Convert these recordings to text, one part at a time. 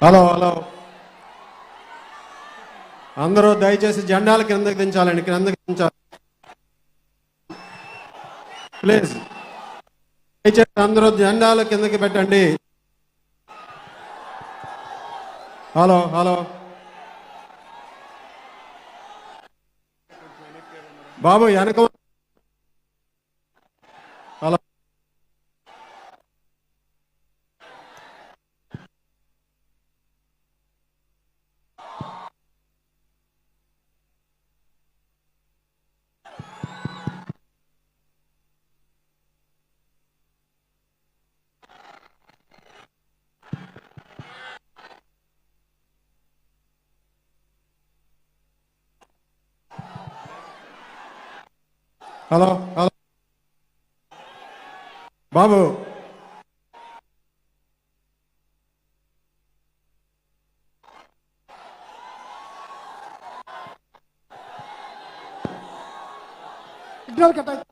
Hello hello అందరూ దయచేసి జెండాలు కిందకి దించాలండి, కిందకి దించాలి ప్లీజ్. దయచేసి అందరూ జెండాలు కిందకి పెట్టండి. హలో హలో బాబు వెనక. హలో హలో హలో బాబు సిగ్నల్ కట్ అయింది.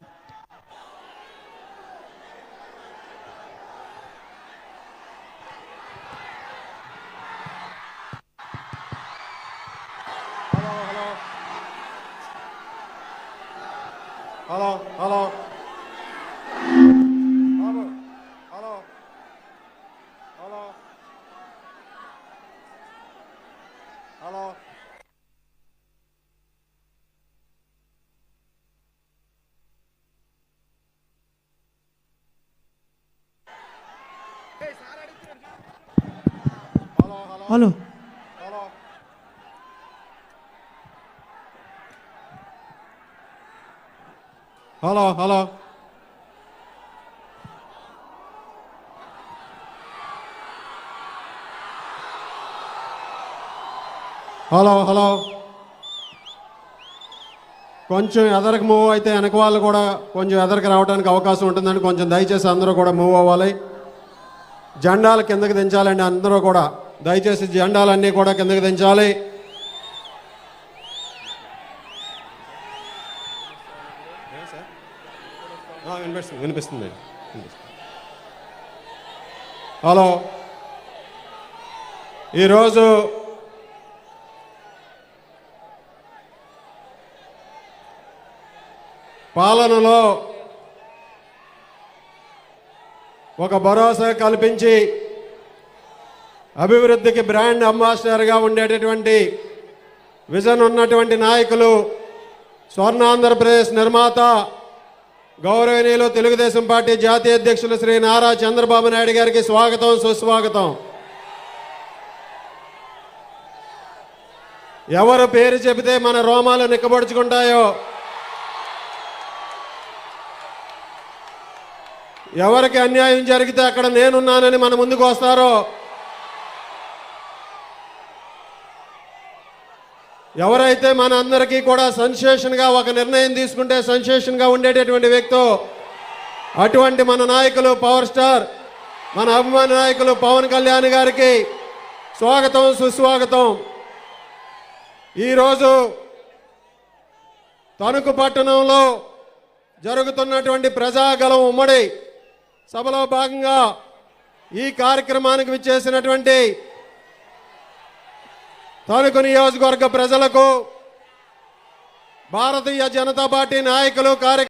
హలో హలో బాబు hello hello hello hello hello hello hello hello hello కొంచెం ఎదరికి మూవ్ అయితే వెనక వాళ్ళు కూడా కొంచెం ఎదరికి రావడానికి అవకాశం ఉంటుందని కొంచెం దయచేసి అందరూ కూడా మూవ్ అవ్వాలి. జెండాలు కిందకి దించాలండి అందరూ కూడా. దయచేసి జెండాలన్నీ కూడా కిందకి దించాలి. వినిపిస్తుంది వినిపిస్తుంది. హలో ఈరోజు పాలనలో ఒక భరోసా కల్పించి అభివృద్ధికి బ్రాండ్ అంబాసిడర్గా ఉండేటటువంటి విజన్ ఉన్నటువంటి నాయకులు, స్వర్ణాంధ్రప్రదేశ్ నిర్మాత, గౌరవనీయులు తెలుగుదేశం పార్టీ జాతీయ అధ్యక్షులు శ్రీ నారా చంద్రబాబు నాయుడు గారికి స్వాగతం, సుస్వాగతం. ఎవరు పేరు చెబితే మన రోమాలు నిక్కబొడుచుకుంటాయో, ఎవరికి అన్యాయం జరిగితే అక్కడ నేనున్నానని మన ముందుకు వస్తారో, ఎవరైతే మన అందరికీ కూడా సెన్సేషన్గా ఒక నిర్ణయం తీసుకుంటే సెన్సేషన్గా ఉండేటటువంటి వ్యక్తి, అటువంటి మన నాయకులు పవర్ స్టార్, మన అభిమాన నాయకులు పవన్ కళ్యాణ్ గారికి స్వాగతం, సుస్వాగతం. ఈరోజు తణుకు పట్టణంలో జరుగుతున్నటువంటి ప్రజాగలం ఉమ్మడి సభలో భాగంగా ఈ కార్యక్రమానికి విచ్చేసినటువంటి తణుకు నియోజకవర్గ ప్రజలకు, భారతీయ జనతా పార్టీ నాయకులు,